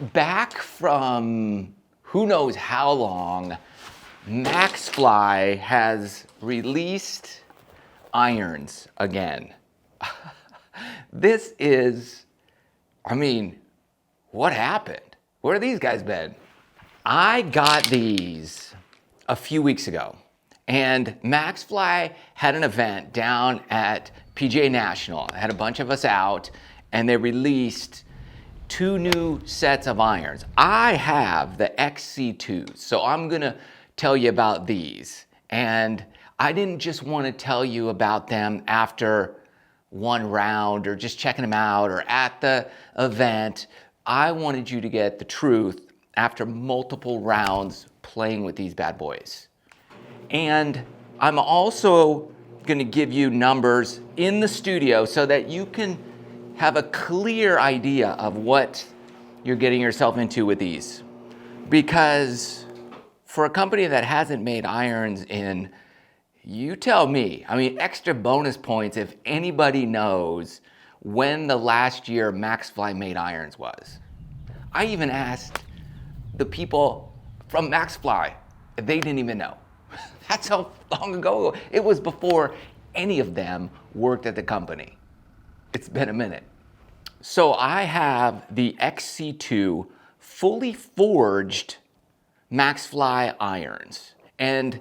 Back from who knows how long, Maxfli has released irons again. This is, I mean, what happened? Where have these guys been? I got these a few weeks ago, and Maxfli had an event down at PGA National. It had a bunch of us out, and they released 2 new sets of irons. I have the XC2s, so I'm gonna tell you about these. And I didn't just want to tell you about them after one round or just checking them out or at the event. I wanted you to get the truth after multiple rounds playing with these bad boys. And I'm also going to give you numbers in the studio so that you can have a clear idea of what you're getting yourself into with these. Because for a company that hasn't made irons in, you tell me, I mean, extra bonus points if anybody knows when the last year Maxfli made irons was. I even asked the people from Maxfli, they didn't even know. That's how long ago. It was before any of them worked at the company. It's been a minute. So I have the XC2 fully forged Maxfli irons, and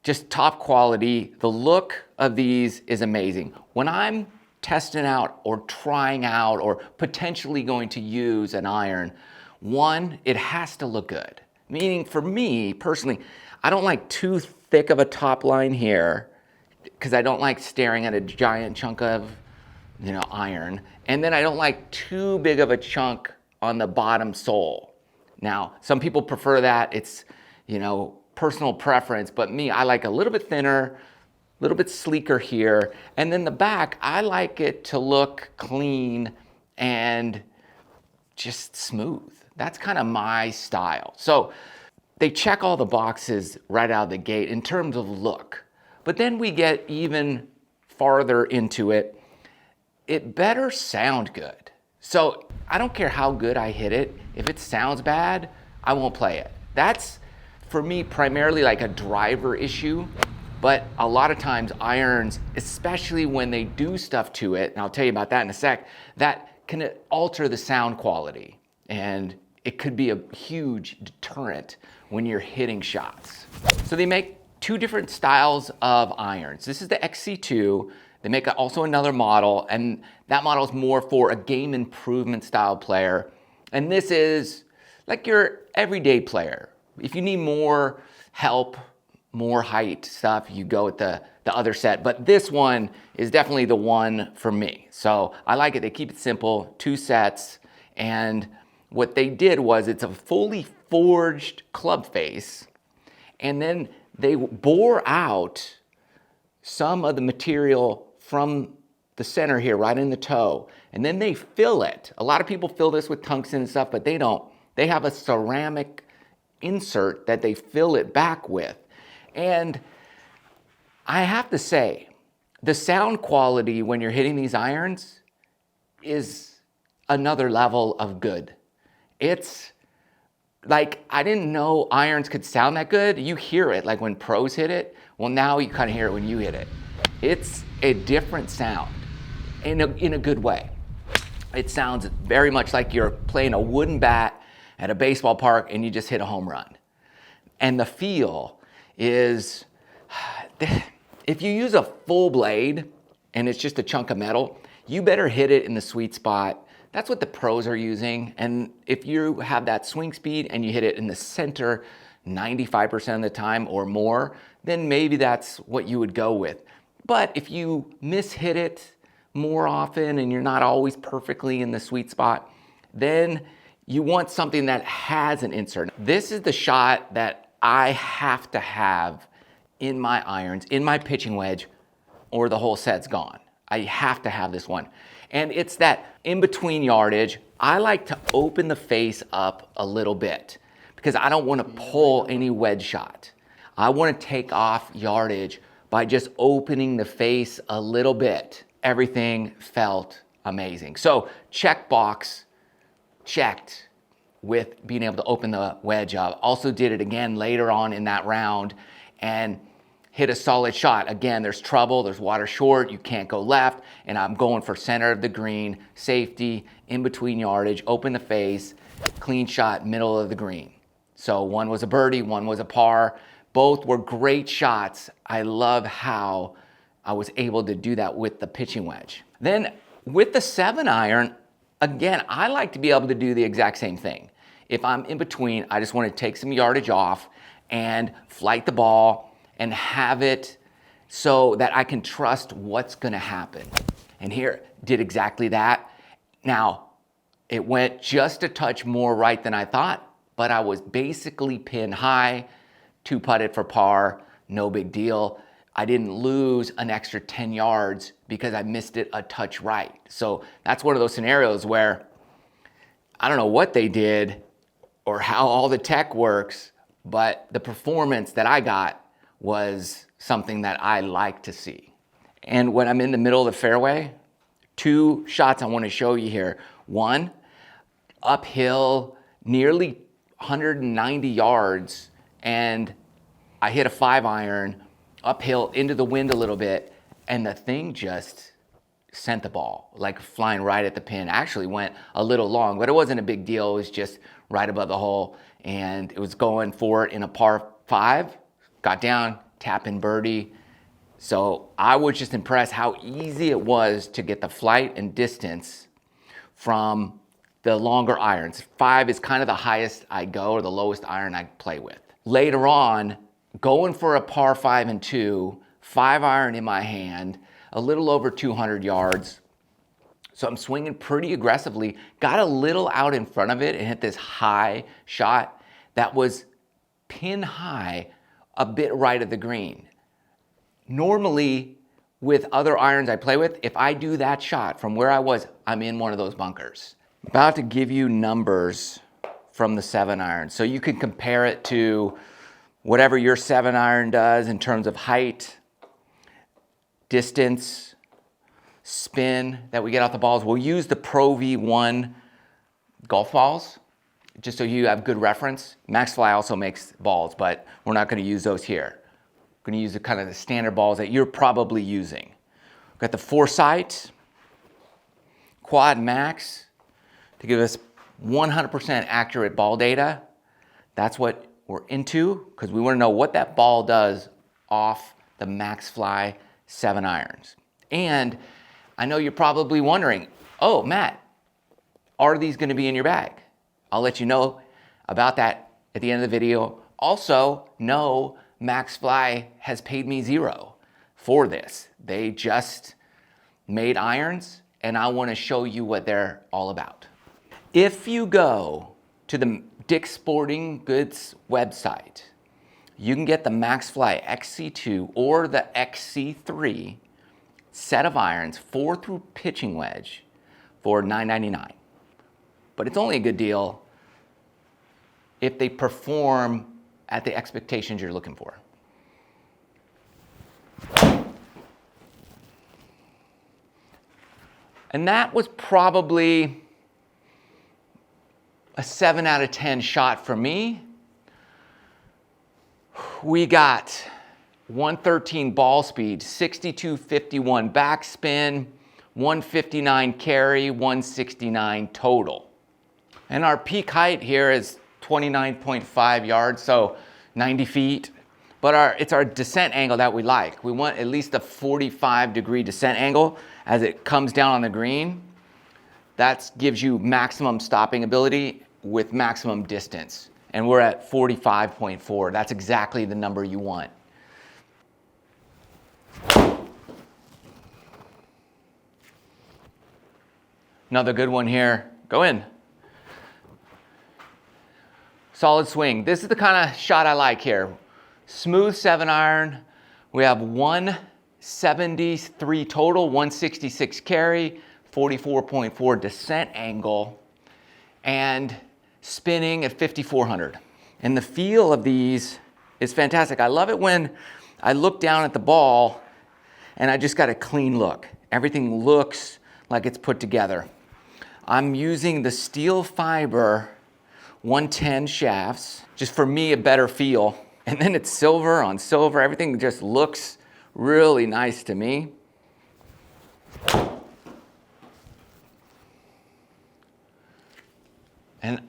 just top quality. The look of these is amazing. When I'm testing out or trying out or potentially going to use an iron, one, it has to look good. Meaning for me personally, I don't like too thick of a top line here because I don't like staring at a giant chunk of, iron. And then I don't like too big of a chunk on the bottom sole. Now, some people prefer that. It's, personal preference, but me, I like a little bit thinner, a little bit sleeker here. And then the back, I like it to look clean and just smooth. That's kind of my style. So they check all the boxes right out of the gate in terms of look. But then we get even farther into it. It better sound good. So I don't care how good I hit it. If it sounds bad, I won't play it. That's, for me, primarily like a driver issue. But a lot of times irons, especially when they do stuff to it, and I'll tell you about that in a sec, that can alter the sound quality. And it could be a huge deterrent when you're hitting shots. So they make 2 different styles of irons. This is the XC2. They make also another model, and that model is more for a game improvement style player. And this is like your everyday player. If you need more help, more height stuff, you go with the other set. But this one is definitely the one for me. So I like it. They keep it simple, 2 sets. And what they did was it's a fully forged club face. And then they bore out some of the material from the center here, right in the toe. And then they fill it. A lot of people fill this with tungsten and stuff, but they don't. They have a ceramic insert that they fill it back with. And I have to say, the sound quality when you're hitting these irons is another level of good. It's like, I didn't know irons could sound that good. You hear it, like when pros hit it. Well, now you kind of hear it when you hit it. It's a different sound in a good way. It sounds very much like you're playing a wooden bat at a baseball park and you just hit a home run. And the feel is, if you use a full blade and it's just a chunk of metal, you better hit it in the sweet spot. That's what the pros are using. And if you have that swing speed and you hit it in the center 95% of the time or more, then maybe that's what you would go with. But if you mishit it more often and you're not always perfectly in the sweet spot, then you want something that has an insert. This is the shot that I have to have in my irons, in my pitching wedge, or the whole set's gone. I have to have this one. And it's that in-between yardage. I like to open the face up a little bit because I don't want to pull any wedge shot. I want to take off yardage by just opening the face a little bit. Everything felt amazing. So check box checked. with being able to open the wedge up. Also did it again later on in that round and hit a solid shot. Again, there's trouble, there's water short, you can't go left, and I'm going for center of the green, safety, in between yardage, open the face, clean shot, middle of the green. So one was a birdie, one was a par. Both were great shots. I love how I was able to do that with the pitching wedge. Then with the 7-iron, again, I like to be able to do the exact same thing. If I'm in between, I just want to take some yardage off and flight the ball and have it so that I can trust what's going to happen. And here, did exactly that. Now, it went just a touch more right than I thought, but I was basically pin high, 2-putted for par, no big deal. I didn't lose an extra 10 yards because I missed it a touch right. So that's one of those scenarios where I don't know what they did or how all the tech works, but the performance that I got was something that I like to see. And when I'm in the middle of the fairway, 2 shots I want to show you here. One, uphill, nearly 190 yards, and I hit a 5-iron uphill into the wind a little bit, and the thing just sent the ball, like flying right at the pin. Actually went a little long, but it wasn't a big deal. It was just right above the hole, and it was going for it in a par 5. Got down, tap in birdie. So I was just impressed how easy it was to get the flight and distance from the longer irons. 5 is kind of the highest I go, or the lowest iron I play with. Later on, going for a par 5 and 2, 5-iron in my hand, a little over 200 yards. So I'm swinging pretty aggressively, got a little out in front of it and hit this high shot that was pin high, a bit right of the green. Normally, with other irons I play with, if I do that shot from where I was, I'm in one of those bunkers. I'm about to give you numbers from the 7-iron, so you can compare it to whatever your 7-iron does in terms of height, distance, spin that we get off the balls. We'll use the Pro V1 golf balls, just so you have good reference. Maxfli also makes balls, but we're not going to use those here. We're going to use the kind of the standard balls that you're probably using. We've got the Foresight Quad Max to give us 100% accurate ball data. That's what we're into, because we want to know what that ball does off the Maxfli 7-irons. And I know you're probably wondering, oh, Matt, are these going to be in your bag? I'll let you know about that at the end of the video. Also, no, Maxfli has paid me $0 for this. They just made irons, and I want to show you what they're all about. If you go to the Dick's Sporting Goods website, you can get the Maxfli XC2 or the XC3 set of irons, 4 through pitching wedge, for $9.99. But it's only a good deal if they perform at the expectations you're looking for. And that was probably a 7 out of 10 shot for me. We got 113 ball speed, 62.51 backspin, 159 carry, 169 total. And our peak height here is 29.5 yards, so 90 feet. But it's our descent angle that we like. We want at least a 45-degree descent angle as it comes down on the green. That gives you maximum stopping ability with maximum distance. And we're at 45.4. That's exactly the number you want. Another good one here. Go in. Solid swing. This is the kind of shot I like here. Smooth 7-iron. We have 173 total, 166 carry, 44.4 descent angle, and spinning at 5,400. And the feel of these is fantastic. I love it when I look down at the ball and I just got a clean look. Everything looks like it's put together. I'm using the steel fiber 110 shafts, just for me a better feel. And then it's silver on silver. Everything just looks really nice to me. And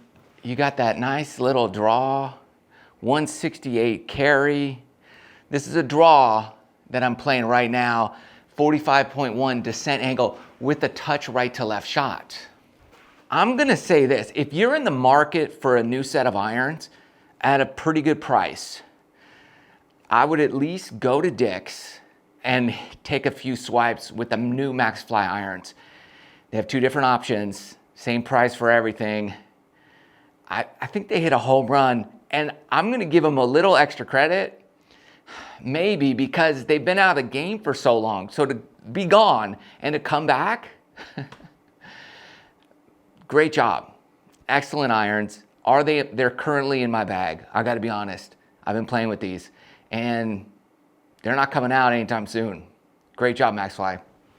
you got that nice little draw, 168 carry. This is a draw that I'm playing right now, 45.1 descent angle with a touch right to left shot. I'm gonna say this, if you're in the market for a new set of irons at a pretty good price, I would at least go to Dick's and take a few swipes with the new Maxfli irons. They have two different options, same price for everything. I think they hit a home run, and I'm gonna give them a little extra credit, maybe because they've been out of the game for so long. So to be gone and to come back, great job. Excellent irons. They're currently in my bag. I gotta be honest. I've been playing with these and they're not coming out anytime soon. Great job, Maxfli.